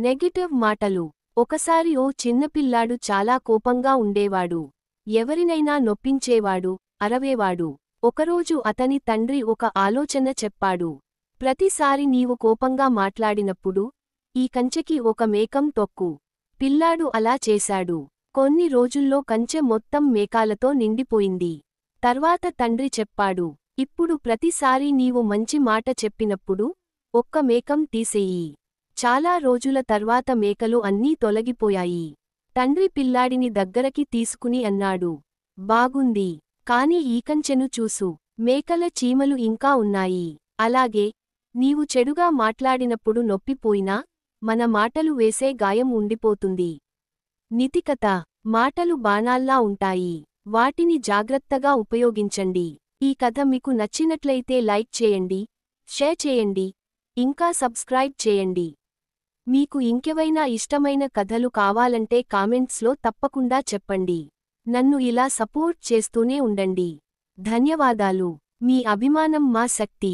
Negative మాటలు. ఒకసారి ఓ చిన్నపిల్లాడు చాలా కోపంగా ఉండేవాడు. ఎవరినైనా నొప్పించేవాడు, అరవేవాడు. ఒకరోజు అతని తండ్రి ఒక ఆలోచన చెప్పాడు. ప్రతిసారి నీవు కోపంగా మాట్లాడినప్పుడు ఈ కంచెకి ఒక మేకం తొక్కు. పిల్లాడు అలా చేశాడు. కొన్ని రోజుల్లో కంచె మొత్తం మేకాలతో నిండిపోయింది. తర్వాత తండ్రి చెప్పాడు, ఇప్పుడు ప్రతిసారీ నీవు మంచి మాట చెప్పినప్పుడు ఒక్క మేకం తీసేయి. చాలా రోజుల తర్వాత మేకలు అన్నీ తొలగిపోయాయి. తండ్రి పిల్లాడిని దగ్గరకి తీసుకుని అన్నాడు, బాగుంది. కాని ఈ కంచెను చూసు. మేకల చీమలు ఇంకా ఉన్నాయి. అలాగే నీవు చెడుగా మాట్లాడినప్పుడు నొప్పిపోయినా మన మాటలు వేసే గాయం ఉండిపోతుంది. నీతికథ. మాటలు బాణాల్లా ఉంటాయి. వాటిని జాగ్రత్తగా ఉపయోగించండి. ఈ కథ మీకు నచ్చినట్లయితే లైక్ చేయండి, షేర్ చేయండి, ఇంకా సబ్స్క్రైబ్ చేయండి. మీకు ఇంకెవైనా ఇష్టమైన కథలు కావాలంటే కామెంట్స్లో తప్పకుండా చెప్పండి. నన్ను ఇలా సపోర్ట్ చేస్తూనే ఉండండి. ధన్యవాదాలు. మీ అభిమానం మా శక్తి.